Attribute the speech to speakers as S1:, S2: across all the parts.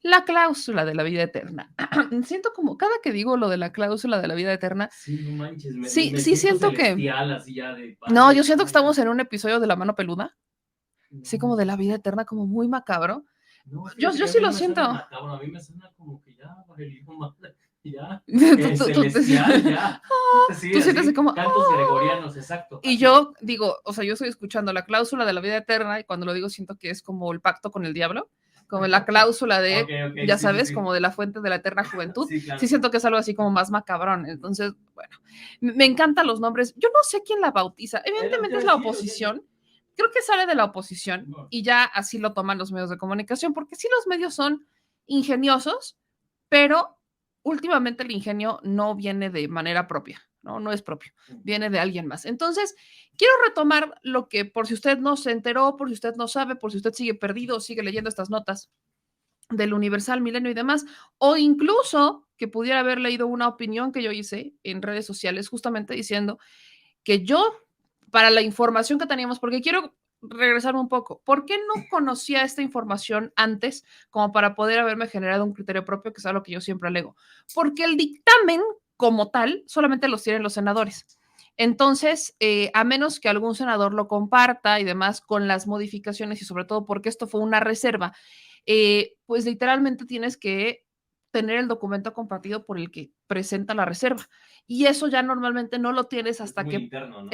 S1: La cláusula de la vida eterna. Siento como cada que digo lo de la cláusula de la vida eterna,
S2: Sí, no manches,
S1: sí,
S2: me
S1: sí
S2: siento
S1: siento que,
S2: celestial, así ya de
S1: no,
S2: padre,
S1: yo siento que
S2: padre.
S1: estamos en un episodio de La Mano Peluda, así como
S2: No,
S1: de la vida eterna, como muy macabro.
S2: no,
S1: Yo,
S2: fíjate
S1: yo
S2: que a
S1: sí
S2: mí no
S1: lo
S2: me suena
S1: siento.
S2: macabro, a mí me suena como que ya, valió madre, ya,
S1: Tú te
S2: celestial, ya. Sí,
S1: tú sientes
S2: así,
S1: como,
S2: cantos gregorianos, exacto,
S1: y
S2: así.
S1: yo digo, o sea, yo estoy escuchando la cláusula de la vida eterna y cuando lo digo siento que es como el pacto con el diablo, como la cláusula
S2: Ok,
S1: de,
S2: ok,
S1: ya
S2: sí, sí,
S1: sabes,
S2: sí.
S1: como de la fuente de la eterna juventud.
S2: Sí,
S1: Sí
S2: claro.
S1: siento que es algo así como más macabrón. Entonces, bueno, me encantan los nombres. Yo no sé quién la bautiza.
S2: Es lo que te
S1: Evidentemente
S2: iba
S1: es
S2: a
S1: la
S2: decir, o sea,
S1: oposición. Creo que sale de la oposición y ya así lo toman los medios de comunicación, porque sí los medios son ingeniosos, pero últimamente el ingenio no viene de manera propia, ¿no? No es propio, viene de alguien más. Entonces, quiero retomar lo que, por si usted no se enteró, por si usted no sabe, por si usted sigue perdido, sigue leyendo estas notas del Universal, Milenio y demás, o incluso que pudiera haber leído una opinión que yo hice en redes sociales justamente diciendo que yo, para la información que teníamos, porque quiero regresar un poco, ¿por qué no conocía esta información antes como para poder haberme generado un criterio propio, que es algo que yo siempre alego? Porque el dictamen como tal solamente los tienen los senadores. Entonces, a menos que algún senador lo comparta y demás con las modificaciones y sobre todo porque esto fue una reserva, pues literalmente tienes que tener el documento compartido por el que presenta la reserva. Y eso ya normalmente no lo tienes
S2: es
S1: hasta
S2: muy
S1: que
S2: interno, ¿no?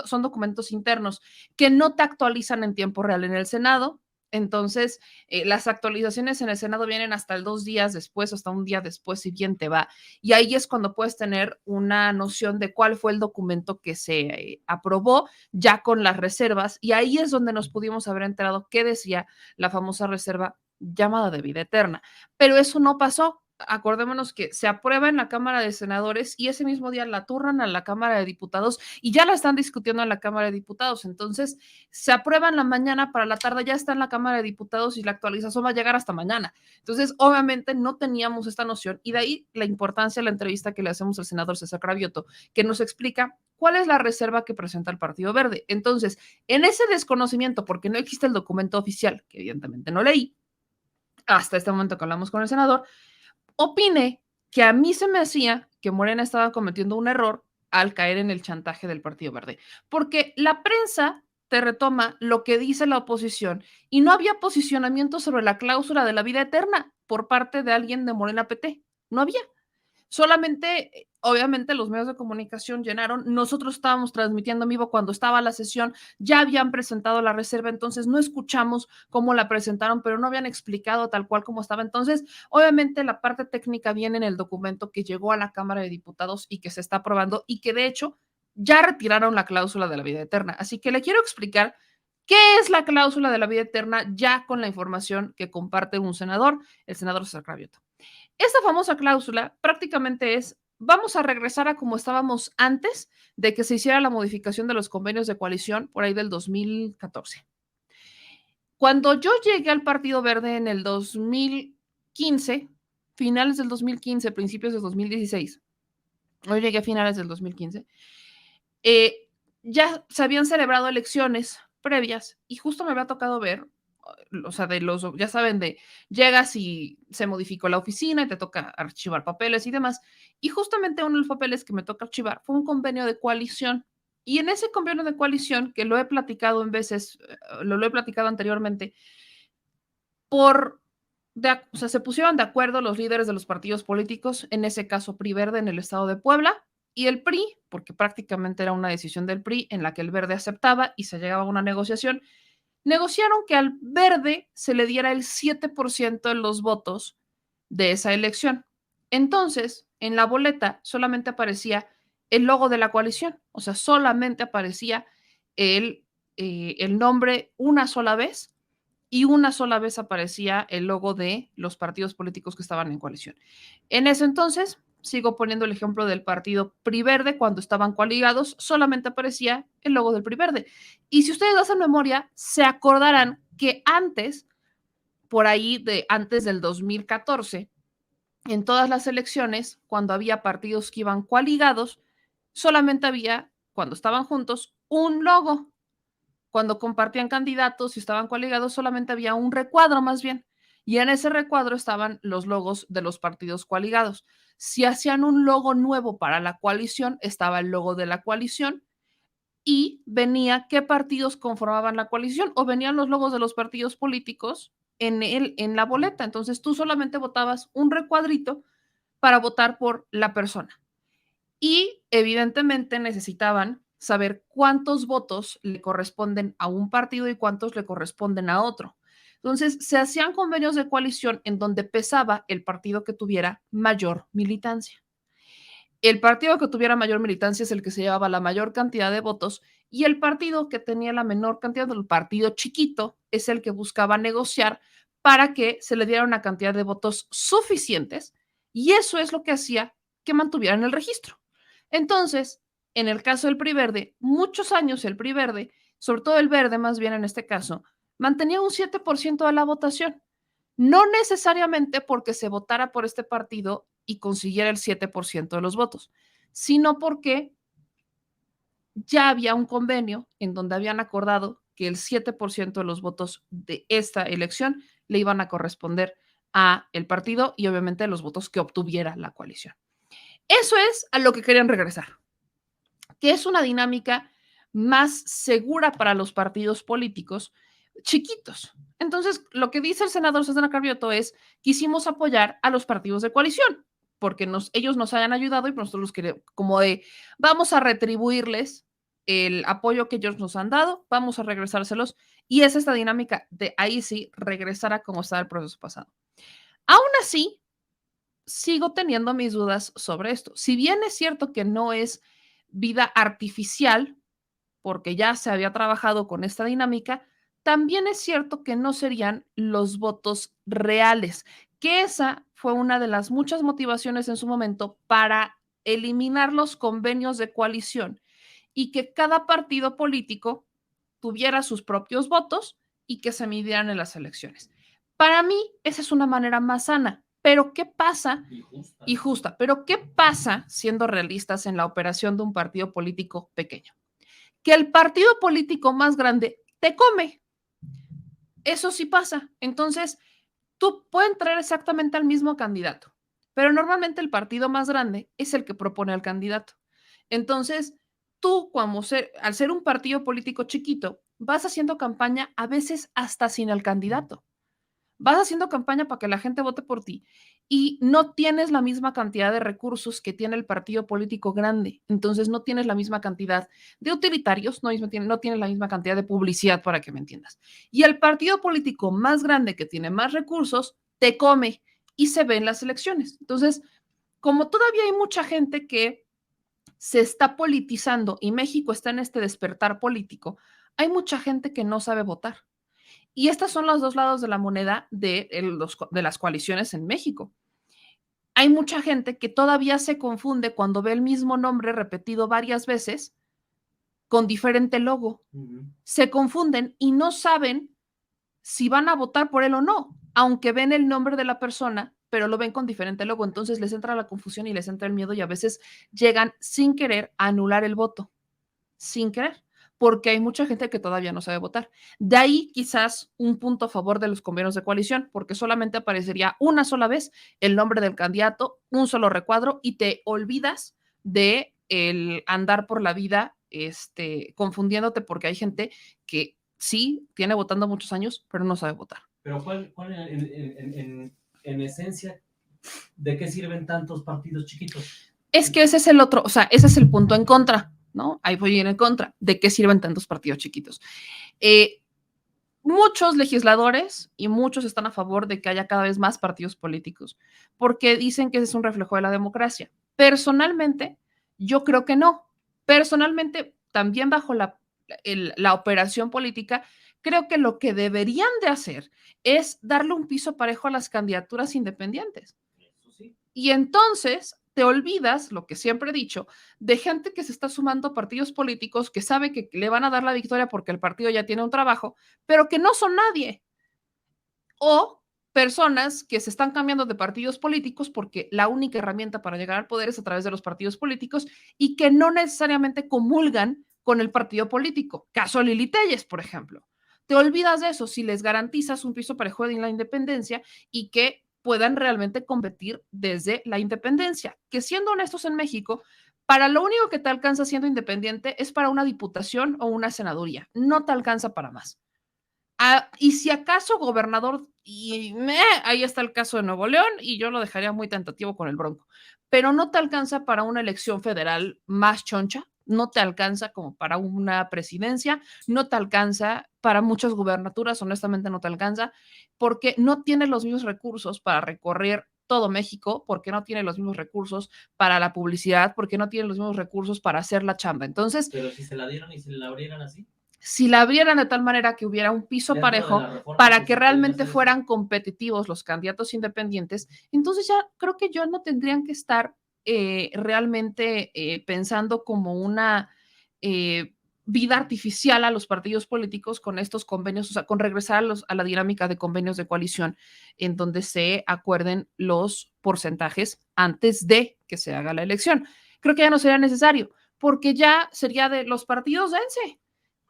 S1: son documentos internos que no te actualizan en tiempo real en el Senado. Entonces, las actualizaciones en el Senado vienen hasta el 2 días después, hasta un día después, si bien te va. Y ahí es cuando puedes tener una noción de cuál fue el documento que se aprobó ya con las reservas. Y ahí es donde nos pudimos haber enterado qué decía la famosa reserva llamada de vida eterna. Pero eso no pasó. Acordémonos que se aprueba en la Cámara de Senadores y ese mismo día la turnan a la Cámara de Diputados y ya la están discutiendo en la Cámara de Diputados. Entonces, se aprueba en la mañana, para la tarde ya está en la Cámara de Diputados y la actualización va a llegar hasta mañana. Entonces, obviamente no teníamos esta noción y de ahí la importancia de la entrevista que le hacemos al senador César Cravioto, que nos explica cuál es la reserva que presenta el Partido Verde. Entonces, en ese desconocimiento, porque no existe el documento oficial, que evidentemente no leí, hasta este momento que hablamos con el senador, opine que a mí se me hacía que Morena estaba cometiendo un error al caer en el chantaje del Partido Verde, porque la prensa te retoma lo que dice la oposición y no había posicionamiento sobre la cláusula de la vida eterna por parte de alguien de Morena PT, no había. Solamente, obviamente, los medios de comunicación llenaron. Nosotros estábamos transmitiendo en vivo cuando estaba la sesión, ya habían presentado la reserva, entonces no escuchamos cómo la presentaron, pero no habían explicado tal cual como estaba. Entonces, obviamente, la parte técnica viene en el documento que llegó a la Cámara de Diputados y que se está aprobando y que de hecho ya retiraron la cláusula de la vida eterna. Así que le quiero explicar qué es la cláusula de la vida eterna ya con la información que comparte un senador, el senador César Cravioto. Esta famosa cláusula prácticamente es, vamos a regresar a como estábamos antes de que se hiciera la modificación de los convenios de coalición por ahí del 2014. Cuando yo llegué al Partido Verde en el 2015, finales del 2015, principios del 2016, yo llegué a finales del 2015, eh, ya se habían celebrado elecciones previas y justo me había tocado ver, o sea, de los, ya saben, de llegas y se modificó la oficina y te toca archivar papeles y demás. Y justamente uno de los papeles que me toca archivar fue un convenio de coalición. Y en ese convenio de coalición, que lo he platicado en veces, lo he platicado anteriormente, por, o sea, se pusieron de acuerdo los líderes de los partidos políticos, en ese caso PRI Verde en el estado de Puebla, y el PRI, porque prácticamente era una decisión del PRI en la que el Verde aceptaba y se llegaba a una negociación, negociaron que al Verde se le diera el 7% de los votos de esa elección. Entonces, en la boleta solamente aparecía el logo de la coalición, o sea, solamente aparecía el nombre una sola vez y una sola vez aparecía el logo de los partidos políticos que estaban en coalición. En ese entonces, sigo poniendo el ejemplo del partido PRI Verde, cuando estaban coaligados, solamente aparecía el logo del PRI Verde. Y si ustedes hacen memoria, se acordarán que antes, por ahí de antes del 2014, en todas las elecciones, cuando había partidos que iban coaligados, solamente había, cuando estaban juntos, un logo. Cuando compartían candidatos y estaban coaligados, solamente había un recuadro más bien. y en ese recuadro estaban los logos de los partidos coaligados. Si hacían un logo nuevo para la coalición, estaba el logo de la coalición y venía qué partidos conformaban la coalición o venían los logos de los partidos políticos en la boleta. Entonces tú solamente votabas un recuadrito para votar por la persona. Y evidentemente necesitaban saber cuántos votos le corresponden a un partido y cuántos le corresponden a otro. Entonces, se hacían convenios de coalición en donde pesaba el partido que tuviera mayor militancia. El partido que tuviera mayor militancia es el que se llevaba la mayor cantidad de votos y el partido que tenía la menor cantidad, del partido chiquito, es el que buscaba negociar para que se le diera una cantidad de votos suficientes y eso es lo que hacía que mantuvieran el registro. Entonces, en el caso del PRI Verde, muchos años el PRI Verde, sobre todo el verde más bien en este caso, mantenía un 7% de la votación. No necesariamente porque se votara por este partido y consiguiera el 7% de los votos, sino porque ya había un convenio en donde habían acordado que el 7% de los votos de esta elección le iban a corresponder a el partido y obviamente los votos que obtuviera la coalición. Eso es a lo que querían regresar, que es una dinámica más segura para los partidos políticos chiquitos. Entonces, lo que dice el senador César Carvioto es, quisimos apoyar a los partidos de coalición, porque ellos nos hayan ayudado y nosotros los queremos, como de, vamos a retribuirles el apoyo que ellos nos han dado, vamos a regresárselos, y es esta dinámica de ahí sí regresar a como estaba el proceso pasado. Aún así, sigo teniendo mis dudas sobre esto. Si bien es cierto que no es vida artificial, porque ya se había trabajado con esta dinámica, también es cierto que no serían los votos reales, que esa fue una de las muchas motivaciones en su momento para eliminar los convenios de coalición y que cada partido político tuviera sus propios votos y que se midieran en las elecciones. Para mí, esa es una manera más sana. Pero ¿qué pasa? Y justa. Pero ¿qué pasa, siendo realistas, en la operación de un partido político pequeño? Que el partido político más grande te come. Eso sí pasa. Entonces, tú pueden traer exactamente al mismo candidato, pero normalmente el partido más grande es el que propone al candidato. Entonces, tú, al ser un partido político chiquito, vas haciendo campaña a veces hasta sin el candidato. Vas haciendo campaña para que la gente vote por ti y no tienes la misma cantidad de recursos que tiene el partido político grande. Entonces no tienes la misma cantidad de utilitarios, no tienes la misma cantidad de publicidad, para que me entiendas. Y el partido político más grande, que tiene más recursos, te come y se ve en las elecciones. Entonces, como todavía hay mucha gente que se está politizando y México está en este despertar político, hay mucha gente que no sabe votar. Y estos son los dos lados de la moneda de las coaliciones en México. Hay mucha gente que todavía se confunde cuando ve el mismo nombre repetido varias veces con diferente logo. Se confunden y no saben si van a votar por él o no, aunque ven el nombre de la persona, pero lo ven con diferente logo. Entonces les entra la confusión y les entra el miedo y a veces llegan sin querer a anular el voto, sin querer, porque hay mucha gente que todavía no sabe votar. De ahí quizás un punto a favor de los convenios de coalición, porque solamente aparecería una sola vez el nombre del candidato, un solo recuadro y te olvidas de el andar por la vida confundiéndote, porque hay gente que sí tiene votando muchos años, pero no sabe votar.
S2: Pero ¿cuál en esencia, de qué sirven tantos partidos chiquitos?
S1: Es que ese es el otro, o sea, ese es el punto en contra, ¿no? Ahí voy a ir en contra. ¿De qué sirven tantos partidos chiquitos? Muchos legisladores y muchos están a favor de que haya cada vez más partidos políticos, porque dicen que ese es un reflejo de la democracia. Personalmente, yo creo que no. Personalmente, también bajo la operación política, creo que lo que deberían de hacer es darle un piso parejo a las candidaturas independientes.
S2: Eso sí.
S1: Y entonces te olvidas, lo que siempre he dicho, de gente que se está sumando a partidos políticos que sabe que le van a dar la victoria porque el partido ya tiene un trabajo, pero que no son nadie. O personas que se están cambiando de partidos políticos porque la única herramienta para llegar al poder es a través de los partidos políticos y que no necesariamente comulgan con el partido político. Caso Lili Telles, por ejemplo. Te olvidas de eso si les garantizas un piso parejo en la independencia y que puedan realmente competir desde la independencia, que siendo honestos en México, para lo único que te alcanza siendo independiente es para una diputación o una senaduría, no te alcanza para más. Y si acaso gobernador, ahí está el caso de Nuevo León y yo lo dejaría muy tentativo con el Bronco, pero no te alcanza para una elección federal más choncha, no te alcanza como para una presidencia, no te alcanza para muchas gubernaturas, honestamente no te alcanza, porque no tiene los mismos recursos para recorrer todo México, porque no tiene los mismos recursos para la publicidad, porque no tiene los mismos recursos para hacer la chamba. Entonces,
S2: pero si se la dieron y si la abrieran así,
S1: si la abrieran de tal manera que hubiera un piso parejo para que realmente fueran competitivos los candidatos independientes, entonces ya creo que ya no tendrían que estar realmente pensando como una vida artificial a los partidos políticos con estos convenios, o sea, con regresar a la dinámica de convenios de coalición en donde se acuerden los porcentajes antes de que se haga la elección. Creo que ya no sería necesario, porque ya sería de los partidos, dense,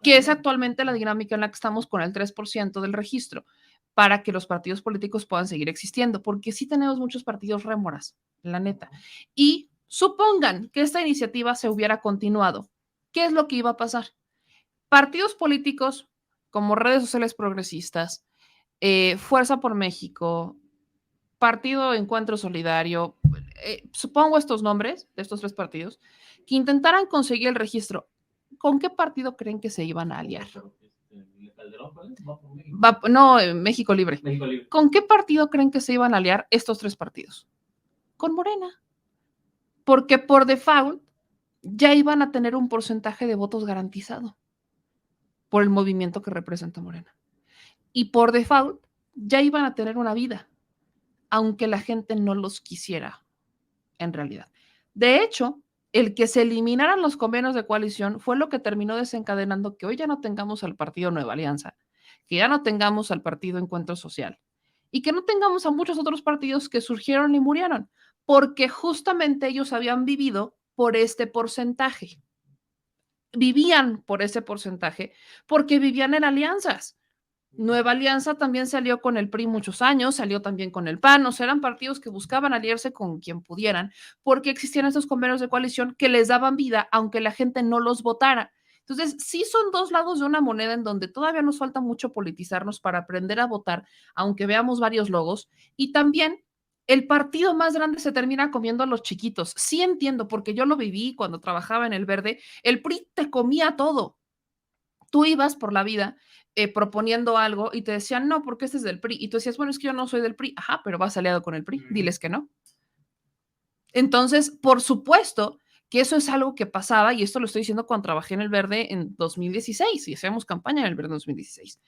S1: que es actualmente la dinámica en la que estamos con el 3% del registro, para que los partidos políticos puedan seguir existiendo, porque sí tenemos muchos partidos rémoras, la neta. Y supongan que esta iniciativa se hubiera continuado, ¿qué es lo que iba a pasar? Partidos políticos como redes sociales progresistas, Fuerza por México, Partido Encuentro Solidario, supongo estos nombres de estos tres partidos, que intentaran conseguir el registro, ¿con qué partido creen que se iban a aliar? No, México Libre.
S2: México Libre.
S1: ¿Con qué partido creen que se iban a aliar estos tres partidos? Con Morena. Porque por default ya iban a tener un porcentaje de votos garantizado por el movimiento que representa Morena. Y por default ya iban a tener una vida, aunque la gente no los quisiera en realidad. De hecho, el que se eliminaran los convenios de coalición fue lo que terminó desencadenando que hoy ya no tengamos al Partido Nueva Alianza, que ya no tengamos al Partido Encuentro Social y que no tengamos a muchos otros partidos que surgieron y murieron, porque justamente ellos habían vivido por este porcentaje. Vivían por ese porcentaje porque vivían en alianzas. Nueva Alianza también salió con el PRI muchos años, salió también con el PAN, o sea, eran partidos que buscaban aliarse con quien pudieran, porque existían estos convenios de coalición que les daban vida, aunque la gente no los votara. Entonces, sí son dos lados de una moneda en donde todavía nos falta mucho politizarnos para aprender a votar, aunque veamos varios logos, y también el partido más grande se termina comiendo a los chiquitos. Sí entiendo, porque yo lo viví cuando trabajaba en el Verde, el PRI te comía todo. Tú ibas por la vida proponiendo algo y te decían, no, porque este es del PRI. Y tú decías, bueno, es que yo no soy del PRI. Ajá, pero vas aliado con el PRI. Diles que no. Entonces, por supuesto que eso es algo que pasaba, y esto lo estoy diciendo cuando trabajé en el Verde en 2016, y hacíamos campaña en el Verde en 2016.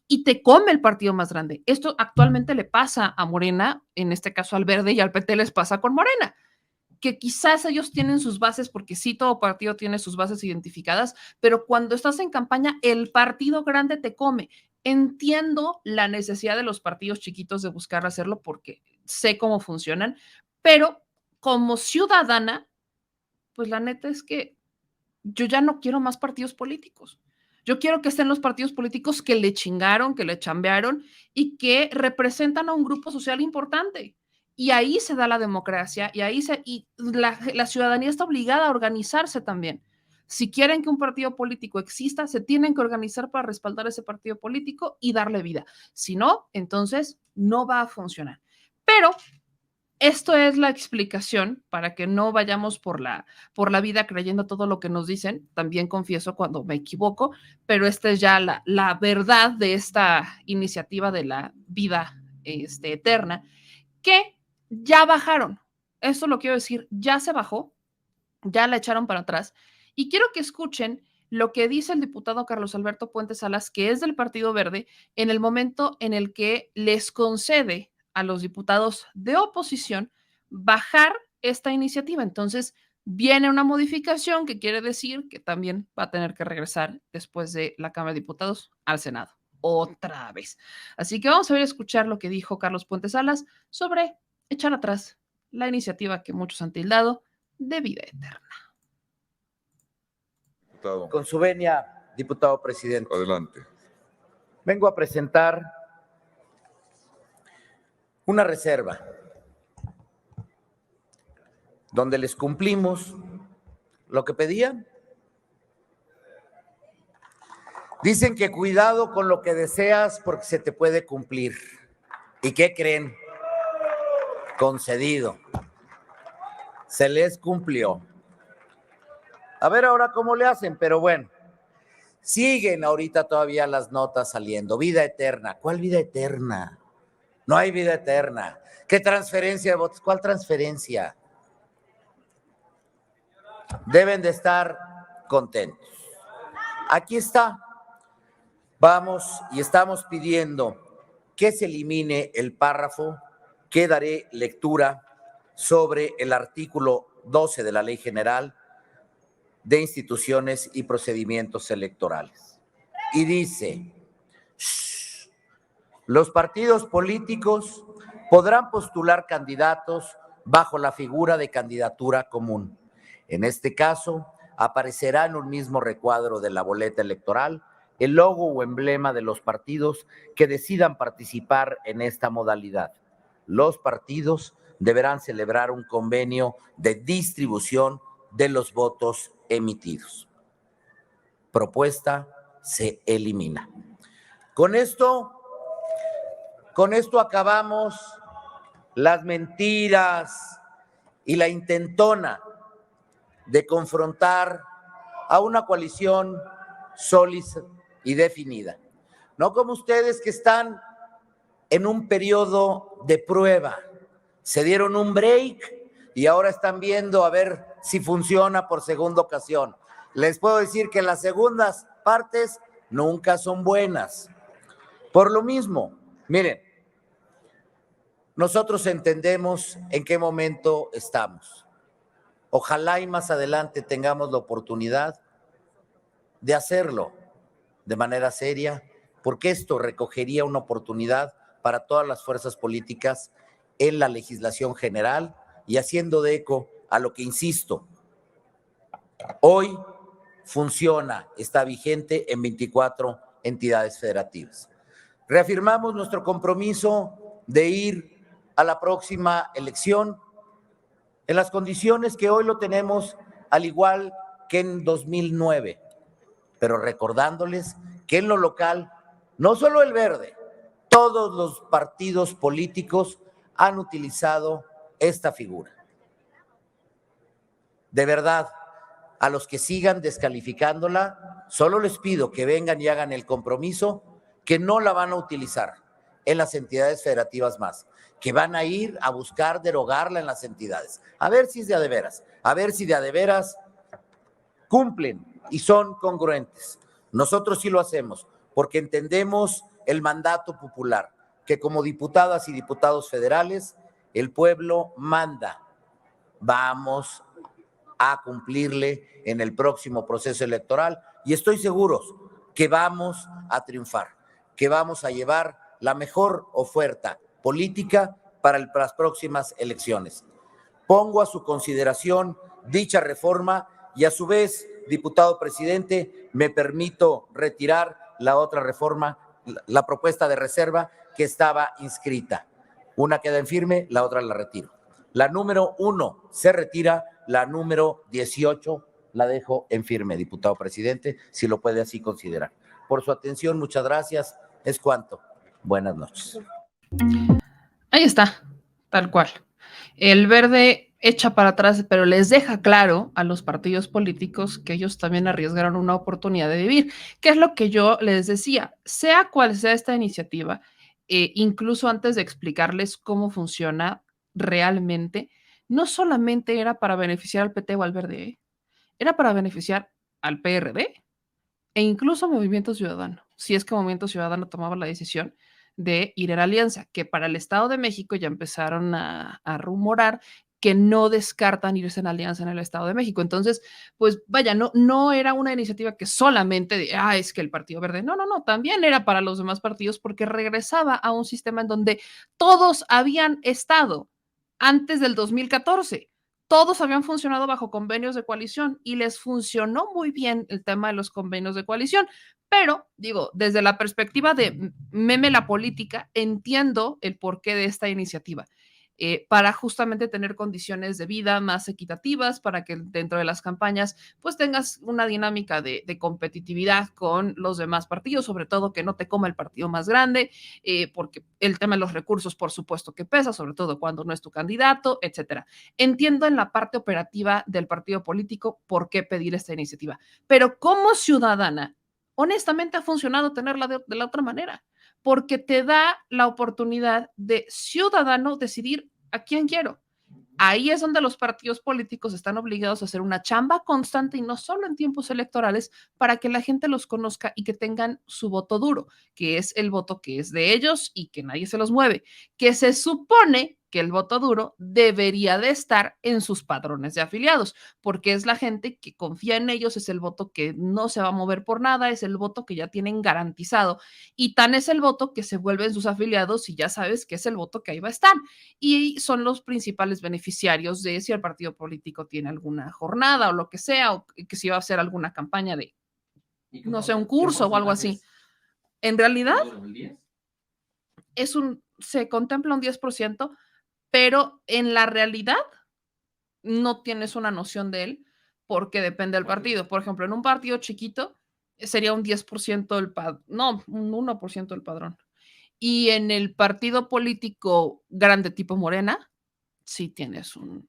S1: Y te come el partido más grande. Esto actualmente le pasa a Morena, en este caso al Verde, y al PT les pasa con Morena, que quizás ellos tienen sus bases, porque sí, todo partido tiene sus bases identificadas, pero cuando estás en campaña, el partido grande te come. Entiendo la necesidad de los partidos chiquitos de buscar hacerlo porque sé cómo funcionan, pero como ciudadana, pues la neta es que yo ya no quiero más partidos políticos. Yo quiero que estén los partidos políticos que le chingaron, que le chambearon y que representan a un grupo social importante. Y ahí se da la democracia y la ciudadanía está obligada a organizarse también. Si quieren que un partido político exista, se tienen que organizar para respaldar ese partido político y darle vida. Si no, entonces no va a funcionar. Pero esto es la explicación para que no vayamos por la vida creyendo todo lo que nos dicen. También confieso cuando me equivoco, pero esta es ya la verdad de esta iniciativa de la vida eterna, que ya bajaron. Esto lo quiero decir, ya se bajó, ya la echaron para atrás. Y quiero que escuchen lo que dice el diputado Carlos Alberto Puente Salas, que es del Partido Verde, en el momento en el que les concede a los diputados de oposición bajar esta iniciativa. Entonces, viene una modificación que quiere decir que también va a tener que regresar después de la Cámara de Diputados al Senado, otra vez. Así que vamos a ver, escuchar lo que dijo Carlos Puente Salas sobre echar atrás la iniciativa que muchos han tildado de vida eterna.
S3: Con su venia, diputado presidente.
S4: Adelante.
S3: vengo a presentar una reserva donde les cumplimos lo que pedían. Dicen que cuidado con lo que deseas porque se te puede cumplir. ¿Y qué creen? Concedido. Se les cumplió. A ver ahora cómo le hacen, pero bueno. Siguen ahorita todavía las notas saliendo. Vida eterna. ¿Cuál vida eterna? No hay vida eterna. ¿Qué transferencia de votos? ¿Cuál transferencia? Deben de estar contentos. Aquí está. Vamos y estamos pidiendo que se elimine el párrafo que daré lectura sobre el artículo 12 de la Ley General de Instituciones y Procedimientos Electorales. Y dice, los partidos políticos podrán postular candidatos bajo la figura de candidatura común. En este caso, aparecerá en un mismo recuadro de la boleta electoral el logo o emblema de los partidos que decidan participar en esta modalidad. Los partidos deberán celebrar un convenio de distribución de los votos emitidos. Propuesta se elimina. Con esto acabamos las mentiras y la intentona de confrontar a una coalición sólida y definida. No como ustedes que están en un periodo de prueba, se dieron un break y ahora están viendo a ver si funciona por segunda ocasión. Les puedo decir que las segundas partes nunca son buenas. Por lo mismo, miren, nosotros entendemos en qué momento estamos. Ojalá y más adelante tengamos la oportunidad de hacerlo de manera seria, porque esto recogería una oportunidad para todas las fuerzas políticas en la legislación general y haciendo de eco a lo que, insisto, hoy funciona, está vigente en 24 entidades federativas. Reafirmamos nuestro compromiso de ir a la próxima elección en las condiciones que hoy lo tenemos, al igual que en 2009, pero recordándoles que en lo local, no solo el Verde, todos los partidos políticos han utilizado esta figura. De verdad, a los que sigan descalificándola, solo les pido que vengan y hagan el compromiso que no la van a utilizar en las entidades federativas más, que van a ir a buscar derogarla en las entidades. A ver si es de a de veras, a ver si de a de veras cumplen y son congruentes. Nosotros sí lo hacemos, porque entendemos el mandato popular, que como diputadas y diputados federales, el pueblo manda. Vamos a cumplirle en el próximo proceso electoral y estoy seguro que vamos a triunfar, que vamos a llevar la mejor oferta política para las próximas elecciones. Pongo a su consideración dicha reforma y a su vez, diputado presidente, me permito retirar la otra reforma, la propuesta de reserva que estaba inscrita. Una queda en firme, la otra la retiro. La número 1 se retira, la número 18 la dejo en firme, diputado presidente, si lo puede así considerar. Por su atención, muchas gracias. Es cuanto. Buenas noches.
S1: Ahí está, tal cual. El Verde echa para atrás, pero les deja claro a los partidos políticos que ellos también arriesgaron una oportunidad de vivir, que es lo que yo les decía, sea cual sea esta iniciativa, incluso antes de explicarles cómo funciona realmente, no solamente era para beneficiar al PT o al Verde, era para beneficiar al PRD e incluso a Movimiento Ciudadano, si es que Movimiento Ciudadano tomaba la decisión de ir a la alianza, que para el Estado de México ya empezaron a rumorar que no descartan irse en alianza en el Estado de México. Entonces, pues vaya, no era una iniciativa que solamente de, es que el Partido Verde, no, también era para los demás partidos porque regresaba a un sistema en donde todos habían estado antes del 2014. todos habían funcionado bajo convenios de coalición y les funcionó muy bien el tema de los convenios de coalición. Pero, digo, desde la perspectiva de meme la política, entiendo el porqué de esta iniciativa. Para justamente tener condiciones de vida más equitativas, para que dentro de las campañas pues tengas una dinámica de competitividad con los demás partidos, sobre todo que no te coma el partido más grande, porque el tema de los recursos por supuesto que pesa, sobre todo cuando no es tu candidato, etcétera. Entiendo en la parte operativa del partido político por qué pedir esta iniciativa, pero como ciudadana, honestamente ha funcionado tenerla de la otra manera, porque te da la oportunidad de ciudadano decidir a quién quiero. Ahí es donde los partidos políticos están obligados a hacer una chamba constante y no solo en tiempos electorales para que la gente los conozca y que tengan su voto duro, que es el voto que es de ellos y que nadie se los mueve, que se supone que el voto duro debería de estar en sus padrones de afiliados, porque es la gente que confía en ellos, es el voto que no se va a mover por nada, es el voto que ya tienen garantizado y tan es el voto que se vuelven sus afiliados y ya sabes que es el voto que ahí va a estar y son los principales beneficiarios de si el partido político tiene alguna jornada o lo que sea, o que si va a hacer alguna campaña de, no sé, un curso o algo así. En realidad, se contempla un 10%, pero en la realidad no tienes una noción de él porque depende del partido. Por ejemplo, en un partido chiquito sería un 10% del padrón, no, un 1% del padrón. Y en el partido político grande tipo Morena, sí tienes un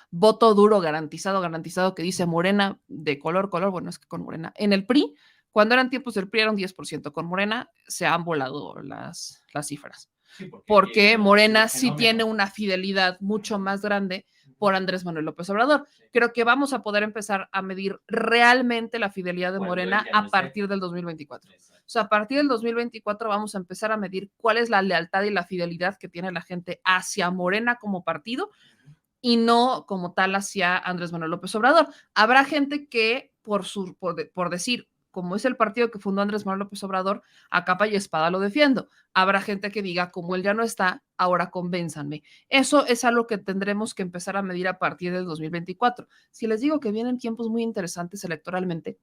S1: voto duro garantizado que dice Morena de color, bueno, es que con Morena. En el PRI, cuando eran tiempos del PRI era un 10%, con Morena se han volado las cifras. Sí, porque Morena sí tiene una fidelidad mucho más grande por Andrés Manuel López Obrador. Creo que vamos a poder empezar a medir realmente la fidelidad de Morena a partir del 2024. O sea, a partir del 2024 vamos a empezar a medir cuál es la lealtad y la fidelidad que tiene la gente hacia Morena como partido y no como tal hacia Andrés Manuel López Obrador. Habrá gente que por decir, como es el partido que fundó Andrés Manuel López Obrador, a capa y espada lo defiendo. Habrá gente que diga, como él ya no está, ahora convénzanme. Eso es algo que tendremos que empezar a medir a partir del 2024. Si les digo que vienen tiempos muy interesantes electoralmente,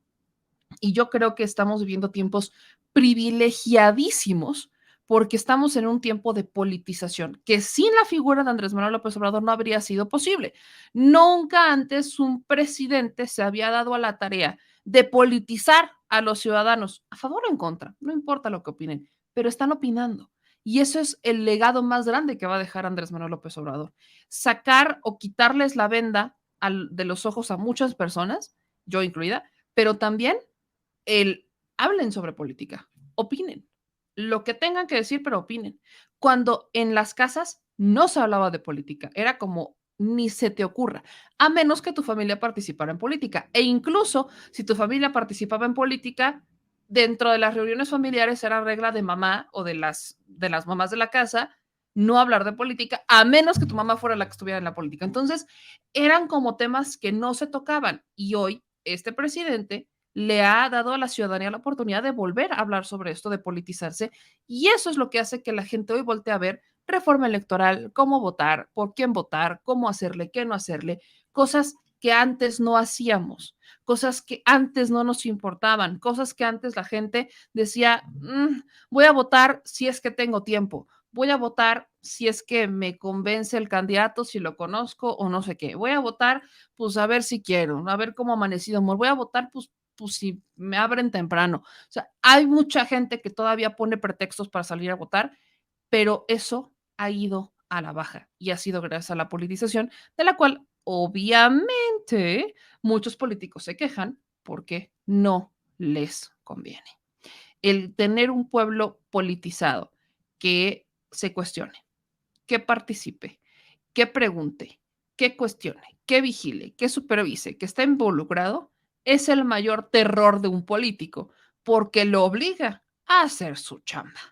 S1: y yo creo que estamos viviendo tiempos privilegiadísimos porque estamos en un tiempo de politización que sin la figura de Andrés Manuel López Obrador no habría sido posible. Nunca antes un presidente se había dado a la tarea de politizar a los ciudadanos, a favor o en contra, no importa lo que opinen, pero están opinando. Y eso es el legado más grande que va a dejar Andrés Manuel López Obrador. Sacar o quitarles la venda de los ojos a muchas personas, yo incluida, pero también hablen sobre política, opinen, lo que tengan que decir, pero opinen. Cuando en las casas no se hablaba de política, era como ni se te ocurra, a menos que tu familia participara en política. E incluso si tu familia participaba en política, dentro de las reuniones familiares era regla de mamá o de las mamás de la casa no hablar de política, a menos que tu mamá fuera la que estuviera en la política. Entonces, eran como temas que no se tocaban. Y hoy, este presidente le ha dado a la ciudadanía la oportunidad de volver a hablar sobre esto, de politizarse, y eso es lo que hace que la gente hoy voltee a ver reforma electoral, cómo votar, por quién votar, cómo hacerle, qué no hacerle, cosas que antes no hacíamos, cosas que antes no nos importaban, cosas que antes la gente decía, voy a votar si es que tengo tiempo, voy a votar si es que me convence el candidato, si lo conozco o no sé qué, voy a votar pues a ver si quiero, a ver cómo ha amanecido, amor, voy a votar pues si me abren temprano. O sea, hay mucha gente que todavía pone pretextos para salir a votar, pero eso ha ido a la baja y ha sido gracias a la politización, de la cual obviamente muchos políticos se quejan porque no les conviene. El tener un pueblo politizado que se cuestione, que participe, que pregunte, que cuestione, que vigile, que supervise, que esté involucrado, es el mayor terror de un político, porque lo obliga a hacer su chamba.